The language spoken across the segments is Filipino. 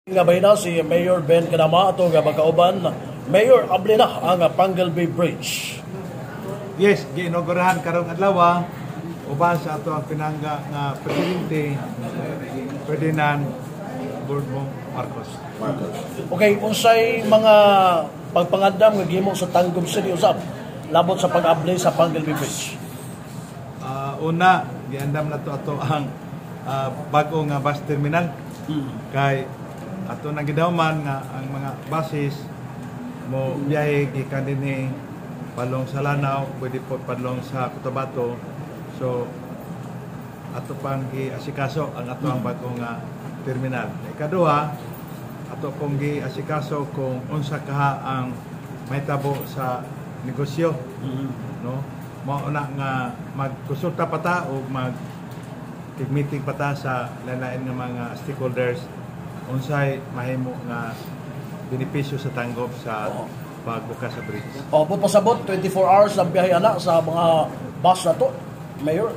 Gabay na si Mayor Ben Kanama ato nga magkauban. Mayor, abli na ang Panglby Bridge. Yes, giinogurahan karong adlaw uban sa ato ang pinangga nga presidente Ferdinand Bongbong Marcos. Okay, unsay mga pagpangandam nga gihimo sa Tangub City usab labot sa pag-abli sa Panglby Bridge? Una, giandam na to ato ang bago nga bus terminal. Kay ato na gidawman nga ang mga buses mo biyahe gikan dinhi palong sa Lanao, pwede po palong sa Cotabato. So ato pang giasikaso ang ato ang bago nga terminal. Ikaduha, ato pong giasikaso kung unsa kaha ang mahitabo sa negosyo, no? Mao na nga magkonsulta pa ta o meeting pa ta sa lain-lain nga mga stakeholders unsay mahimo nga benepisyo sa tanggop sa pagbukas sa bridge. But pasabot 24 hours ang biyahe ana sa mga bus na to, Mayor.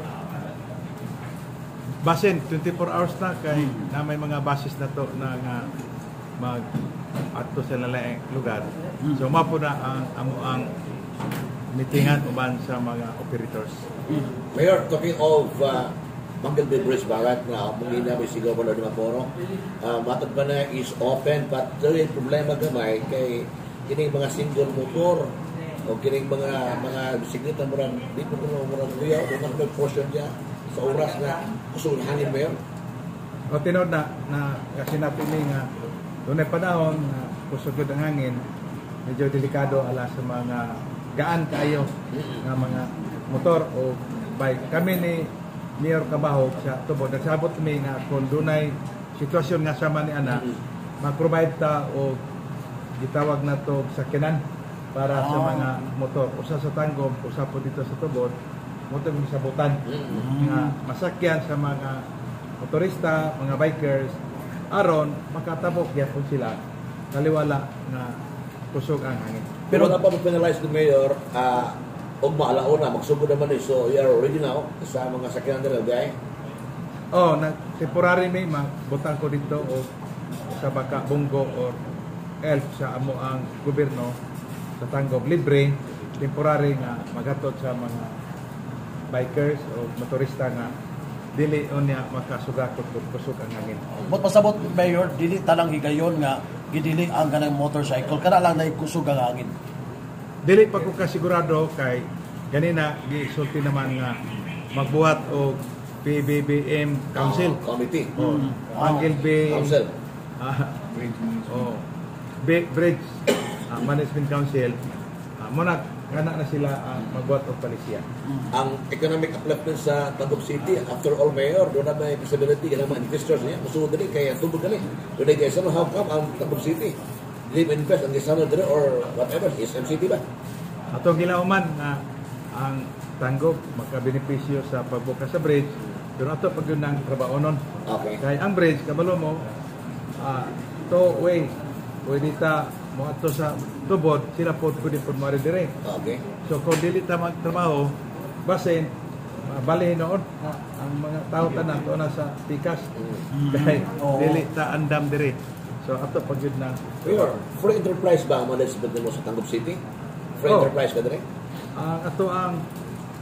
Basin 24 hours na kay na may mga buses na to na nga mag adto sa lain lugar. So mapo na ang meetingan uban sa mga operators. Mayor, talking of Panglby Bridge barat na mungina may sigaw mo na di maporo. Matag pa na is open but there is problema gamay kay kining mga single motor o kining mga bisikleta murang di po murang kuya o mga portion niya sa oras na kusog hangin Mayor. O tinod na kasi napili nga doon ay panahon na kusog ang hangin, medyo delikado ala sa mga gaan kayo nga mga motor o bike. Kami ni Mayor Cabahog sa tubo nagsabot kami nga kung dunay sitwasyon nga sama ni ana mag-provide ta o gitawag na to sakyanan para sa mga motor usa sa Tanggob, usa po dito sa tubod motor sa sabutan nga masakyan sa mga motorista, mga bikers aron makatabok gyapon sila kaliwala nga kusog ang hangin. Pero wala pa penalize ni Mayor og maalauna magsugod naman so you are ready now sa mga sakyanan nila guys. Na temporary may magbutang ko dito o sa baka bunggo or elf sa amo ang gobyerno sa Tanggob libre temporary nga magatod sa mga bikers o motorista nga dili unya makasugakot kung kusog ang hangin. But pasabot Mayor, dili tanang higayon nga gidili ang kanang motorcycle kana lang na kusog ang hangin. Dili pa ko kasigurado kay ganina gisulti naman nga magbuhat og PBBM Council Committee. Panglby Council. Bridge Management Council. Muna na sila magbuhat og palisiya. Ang economic upliftment sa Tangub City after all Mayor doon na may visibility ka mga investors niya musuod dali kaya tubog dali. Doon ay kaya how come ang Tangub City live invest ang gisano dali or whatever is MCT ba? Atong gilauman na ang Tanggob makabenepisyo sa pagbukas sa bridge pero ato pag yun ang trabahonon. Okay. Kaya ang bridge kabalo mo to way pwede ta mo ato sa tubod sila po pwede po mari dire. Okay. So kung dili ta magtrabaho basin balihin noon ang mga tao tanan to na sa pikas dahil dili ta andam dire. So ato pag yun na Mayor, free enterprise ba mo mo sa Tangub City? Free enterprise ka dire? Ato ang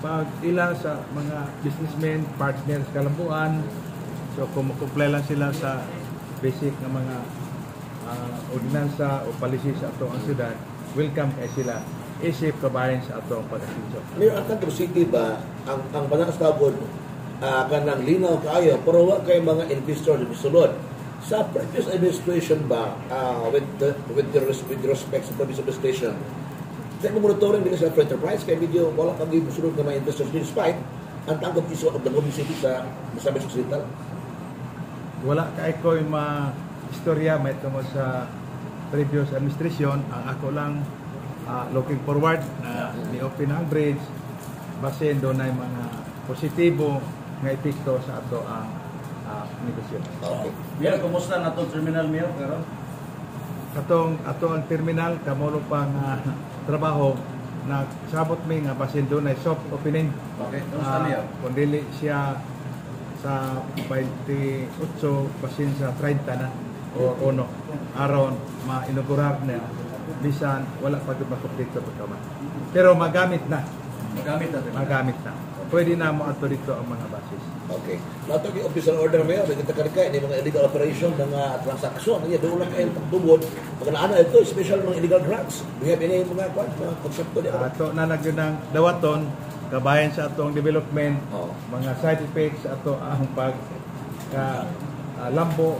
pag-ila sa mga businessmen, partners, kalambuan. So kung makumplay lang sila sa basic na mga ordinansa o policy sa ato ang syudad, welcome kay sila. Isip kabayan sa ato ang pag-asensyo. Mayor, ang Tangub City ba, ang Batangas Tabod, kanang linaw kaayo, pero wala kayo mga investor na bisulod. Sa previous administration ba, with respect sa previous administration, sa monitoring din sa enterprise kaya medyo wala kang gibusunod ng mga investors despite ang Tanggob iso of the City sa Misamis Occidental. Wala kay ko yung mga istorya may tungkol sa previous administration. Ang ako lang looking forward na ni-open ang bridge basin doon ay mga positibo nga epekto sa ato ang negosyo. Okay. Mayor, kumusta na itong terminal, Mayor? Ato ang terminal kamulo pang trabaho na sabot may nga basin doon ay soft opening. Okay, kung dili siya sa 28 basin sa 30 na o o uno aron ma-inaugurar na bisan wala pa gyud makumpleto pagkaman. Pero magamit na. Magamit na. Pwede na mo ato dito ang mga basis. Okay. Nato yung official order mayor, kita karika ini mga illegal operation mga transaksyon. Iya doon lang kayo pagtubod. Mga naana ito, special mga illegal drugs. We have any mga konsepto niya. Ato na nagyud ng dawaton kabayan sa atong development, mga side effects ato ang pag lambo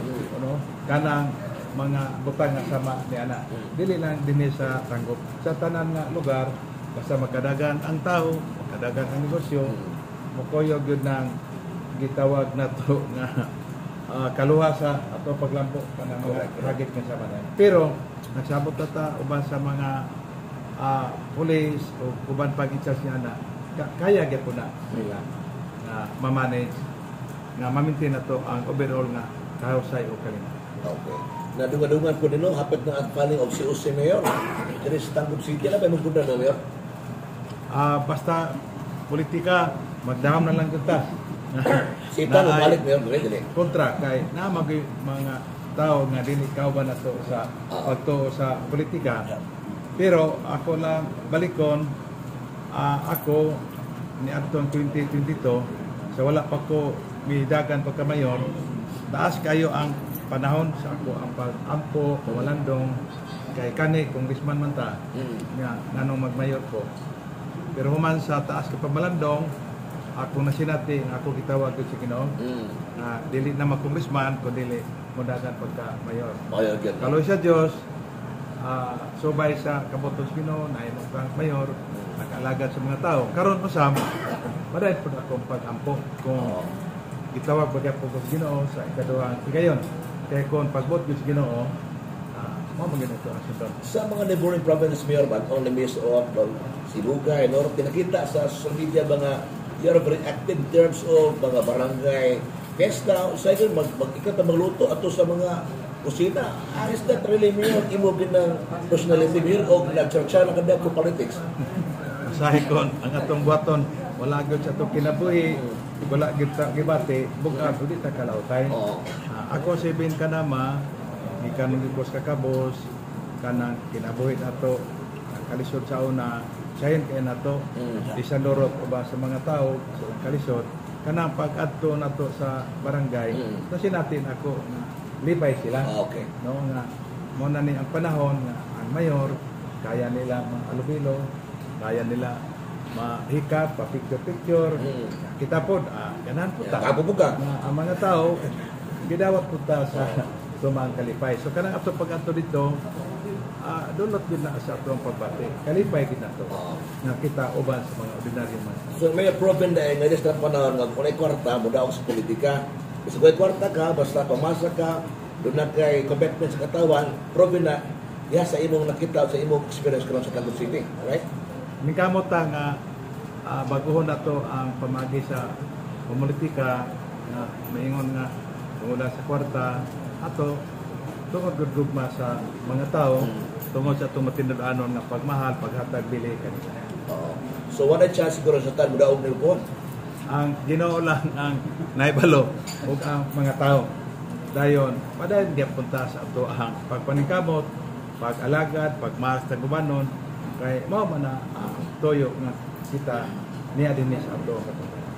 kanang mga butang nga sama ni ana. Dili lang dinhi sa tanggop. Sa tanan nga lugar basta magkadagan ang tao, magkadagan ang negosyo, mukoyog yun ng gitawag na to nga kaluhasa ato paglampo kanang mga ragit nga sama na. Pero nagsabot ta uban sa mga police o uban pag-itsa siya na kaya gyud po na nila na ma-manage nga ma-maintain na to ang overall nga kahusay o kalina. Okay. Nadungan-dungan ko din hapit na ang filing of COC mayor. Diri sa Tangub City na ba magpunta na mayor? Basta politika magdahom na lang kita. Sita mo balik mayor dire. Kontra kay na mga tao nga dili kauban na to sa pagtuo sa politika. Pero ako lang balikon ako ni atong 2022 sa wala pa ko midagan pagkamayor, taas kayo ang panahon sa ako ang pag-ampo, kawalandong kay kani congressman man ta nga nganong magmayor ko. Pero human sa taas ka pamalandong ako na sinati nga ako gitawag ko sa Ginoo na dili na mag-congressman kundi modagan pagka-mayor. Kaloy sa Dios subay sa kabotos Ginoo na imo kang mayor nag-alagad sa mga tao. Karon usam padayt pud akong pag-ampo kung gitawag bagay po sa Ginoo sa ikaduhang higayon. Kaya kung pagbot ko sa Ginoo mo maginato ang sundan. Sa mga neighboring provinces mayor ba on the miss of Sibugay, Norte, nakita sa social media mga you're very active in terms of mga barangay fiesta, sa ito mag-ikat na magluto ato sa mga kusina. Is that really mayor imo ginang personality mayor o nagcharcha na kada ko politics? Masahe kon ang atong buhaton wala gyud sa atong kinabuhi, wala gyud ta gibati, bukan pud ta kalawtay. Ako si Ben Kanama, gikan gibos ka kabos kanang kinabuhi nato ang kalisod sa una, sayon kay nato bisan dorot uba sa mga tao sa kalisod kanang pag-adto nato sa barangay. Kasi natin ako libay sila. Okay. No nga mo na ni ang panahon nga ang mayor kaya nila alubilo, kaya nila mahikap, pa-picture-picture. Kita po, ganan po ta. Ang mga tao, gidawat po ta sa tumang kalipay. So, kanang ato pag-ato dito, dulot din na sa atong pagbati. Kalipay din na ito. Na kita uban sa mga ordinaryong man. So, may proven na ngayon sa panahon nga kung ay kwarta, mo daw sa politika. Kasi kung ay kwarta ka, basta pamasa ka, doon na kay commitment sa katawan, proven na sa imong nakita sa imong experience karon sa Tangub City. Alright? Mikamot nga baguhon na to ang pamagi sa politika na maingon nga tungod sa kwarta ato tungod gugma sa mga tao tungod sa itong matinod-anon nga pagmahal, paghatag bili kanila. So what a chance siguro sa tan mudaog nilpon? Ang Ginoo lang ang naibalo ug ang mga tao. Dayon, padayon di punta sa ato ang pagpaningkamot, pag-alagad, pagmas sa gubanon kay mao man na toyo nga kita niya din sa ato.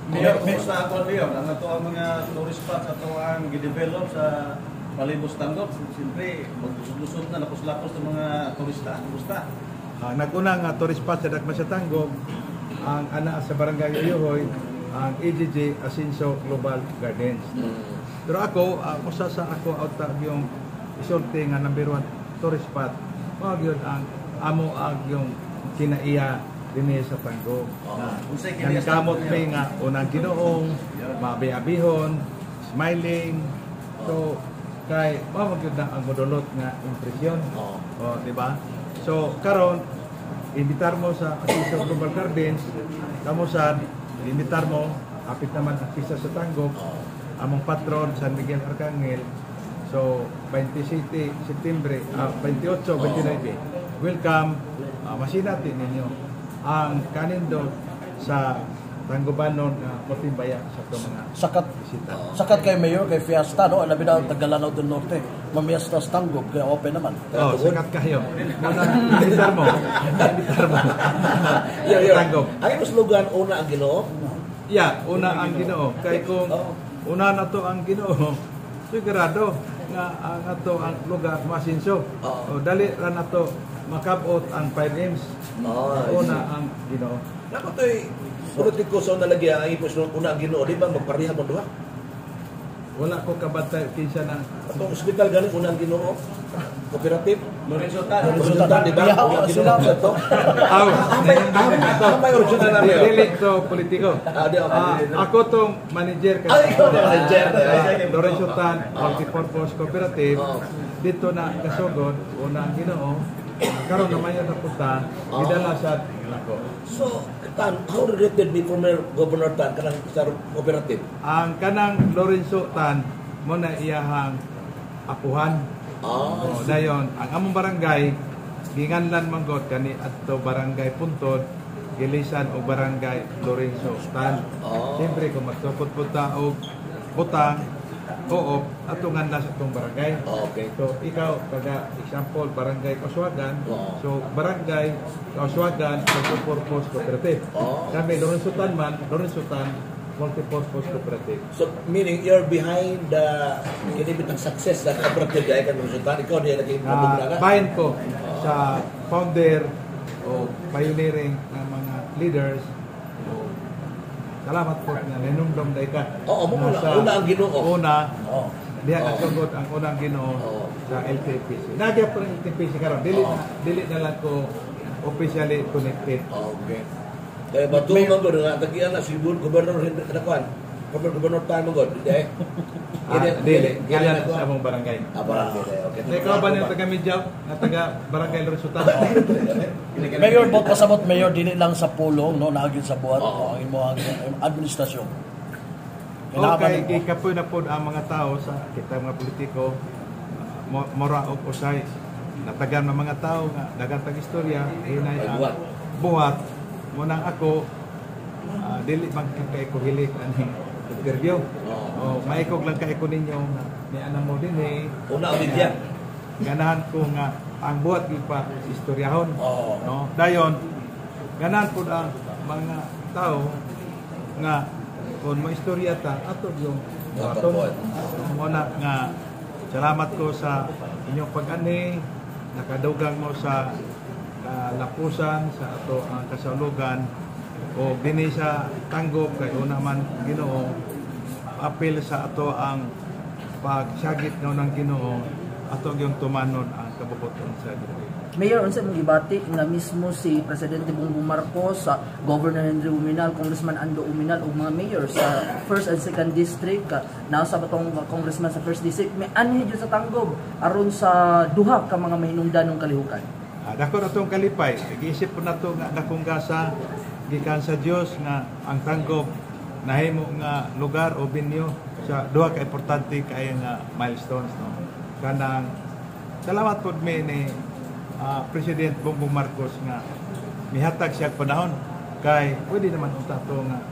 Mayor, sa ato Mayor, ang ato ang mga tourist spots ato ang gidevelop sa Palibos Tangub, siyempre maglusod-lusod na lapos-lapos ng mga turista. Gusta. Nag-una nga tourist spot sa Dagma sa Tangub, ang ana sa Barangay Uyohoy, ang EGG Asinso Global Gardens. Pero ako, usa sa ako out yung isulti nga number 1 tourist spot. Mao gyud ang amo yung kinaiya dinhi sa Tangub. Kamot may nga unang Ginoong, mabiabihon, smiling. So kay mao gyud na ang modulot nga impresyon. Di ba? So karon imbitar mo sa Asinso Global Gardens, kamo sad imbitar mo apit naman ang pista sa Tangub, among patron San Miguel Arcangel. So 27 September, 28, 29. Welcome. Masinatin ninyo ang kanindo sa Tanggubanon Motimbaya sa itong mga sakat bisita. Sakat kay Mayor, kay Fiesta, no? Alabi na Tagalanaw del Norte. mamiyastas tanggop, kaya open naman. Oh, sikat kayo. Muna, militar mo. Militar mo. Tanggop. Ang imong slogan, una ang Ginoo. Yeah, una ang Ginoo. Kay kung una na to ang Ginoo, sigurado nga ang ato ang lugar masinso. O dali ra na to makabot ang 5 M's. Una ang Ginoo. Naman to'y politiko sa nalagyan, ang ipos una ang Ginoo, di ba magpareha mo duha? Wala ko kabantay kinsa na Atong ospital galing una ang Ginoo. Cooperative. Lorenzo Tan. Lorenzo Tan, di ba? Yeah, Una ang Ginoo sila. sa to. aw May original na rin. dili to politiko. Di ako. Ako tong manager Ay, ikaw na manager. Lorenzo Tan, multipurpose cooperative. Dito na kasugod una ang Ginoo. Karon naman yung napunta, gidala sa ako. So, Tan, how related ni former Governor Tan kanang sa cooperative? Ang kanang Lorenzo Tan mo na iyahang apuhan. Dayon, ang among barangay ginganlan manggod kani adto barangay Puntod, Gilisan o barangay Lorenzo Tan. Siyempre kung magsupot punta og butang oo, ato nga sa itong barangay. Okay. So, ikaw, taga example, barangay Kaswagan. Oo. So, barangay Kaswagan, multipurpose cooperative. Kami, Lorenzo Tan man, Lorenzo Tan, multipurpose cooperative. So, meaning you're behind the kinibit ng success na cooperative dahil kan resultan. Ikaw niya naging nabugnaga. Bayan ko sa founder o pioneering ng mga leaders. Salamat po na ninumdum day ka. Oo, una ang Ginoo. Una, Oh. diha nasugod ang unang Ginoo sa LTPC. Nagya po ng LTPC karon. Dili na lang ko officially connected. Okay. Kaya batuong man gud nga tagian na si Gobernador Henry Kanakuan. Former Governor Tan man gud. Dili, kaya sa among barangay. Okay. Ikaw ba nang taga Midjaw, na taga barangay Lorenzo Tan? Mayor, bot pasabot mayor, dili lang sa pulong, no, naagin sa buhat, ang imo ang administrasyon. Okay, gikapoy na po ang mga tao sa kita mga politiko, mora og usay natagan ng mga tao nga daghang tag istorya hinay ang buhat mo nang ako dili man kay ko hilik ani interview. Maikog lang kay ko ninyo nga ni ana mo dinhi una ang media. Ganahan ko nga ang buhat gyud pa istoryahon. No? Dayon ganahan pud ang mga tao nga kung mo istorya ta ato yung aton mo na nga salamat ko sa inyong pag-ani nakadugang mo sa lapusan sa ato ang kasaulugan o dinhi sa tanggop kay una man Ginoo apil sa ato ang pagsagit ng Ginoo ato yung tumanon ang kabubuton sa Ginoo. Mayor, unsa mong gibati nga mismo si Presidente Bongbong Marcos, sa Governor Henry Uminal, Congressman Ando Uminal ug mga mayor sa 1st and 2nd district, nasa batong congressman sa 1st district, may anhi jud sa tanggob aron sa duha ka mga mahinungdanong kalihukan. Dako na itong kalipay, iisip po na ito nga dakong gasa gikan sa Dios nga ang tanggob nahimo nga lugar o binyo sa duha ka importante kay nga milestones no. Kanang salamat pod mi ni President Bongbong Marcos nga mihatag siya panahon kay pwede naman unta to nga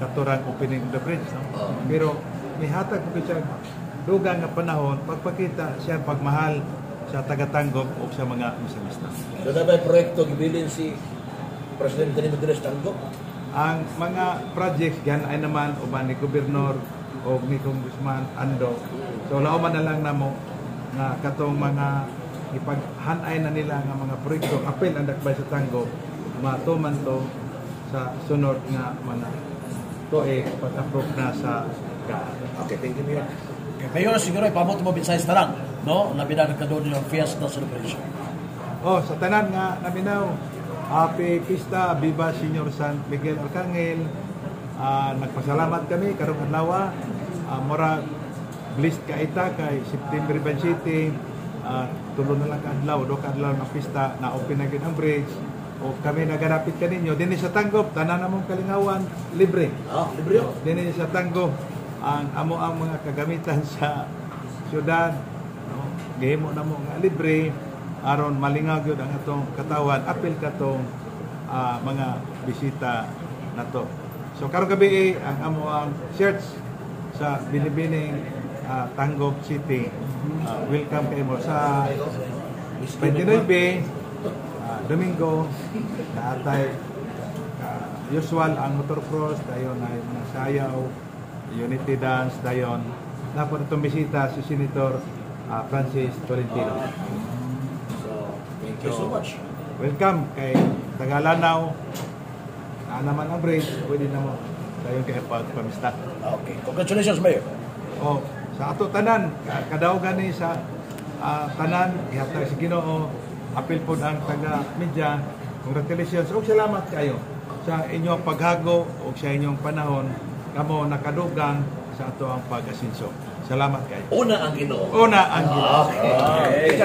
katurang opening of the bridge no? Pero mihatag po siya dugang nga panahon pagpakita siya pagmahal sa taga-tanggop o sa mga misalista. So na ba proyekto gibilin si Presidente ni Madres Tanggop? Ang mga projects yan ay naman uban ni Gobernador o ni Congressman Ando. So lauman na lang namo nga katong mga ipaghanay na nila nga mga proyekto apil ang dakbay sa tanggop matuman to sa sunod nga mga tuig pag-approve na sa Okay, thank you, Mayor. Okay, Mayor, siguro ipamot mo sa istarang, no? Nabinag ka doon yung fiesta celebration. sa tanan nga naminaw Happy Pista Viva Senior San Miguel Arcangel. Nagpasalamat kami karong adlaw mura blessed ka ita kay September Ribbon City. Tulo na lang kadlaw, do kadlaw na pista na open na gyud ang bridge o kami naganapit kaninyo dinhi sa tanggop tanan namong kalingawan libre. Libre. Dinhi sa tanggop ang amo ang mga kagamitan sa syudad no gihimo na mo nga libre aron malingaw gyud ang atong katawan apil katong mga bisita nato. So karong gabi ang amo ang church sa Binibining Tangub City. Welcome kayo mo sa 29 Domingo na atay usual ang motocross, dayon ay mga sayaw, unity dance, dayon. Dapat itong bisita si Senator Francis Tolentino. Thank you so much. Welcome kay Tagalanaw. Naman ang bridge, pwede na mo dayon kay pagpamista. Okay. Congratulations, Mayor. O, sa ato tanan, kadaugan ni sa tanan, ihatag sa Ginoo, apil po ang taga-media. Congratulations. O, salamat kayo sa inyong paghago o sa inyong panahon. Kamo nakadugang sa ato ang pag-asinso. Salamat kayo. Una ang Ginoo. Una ang Ginoo. Okay.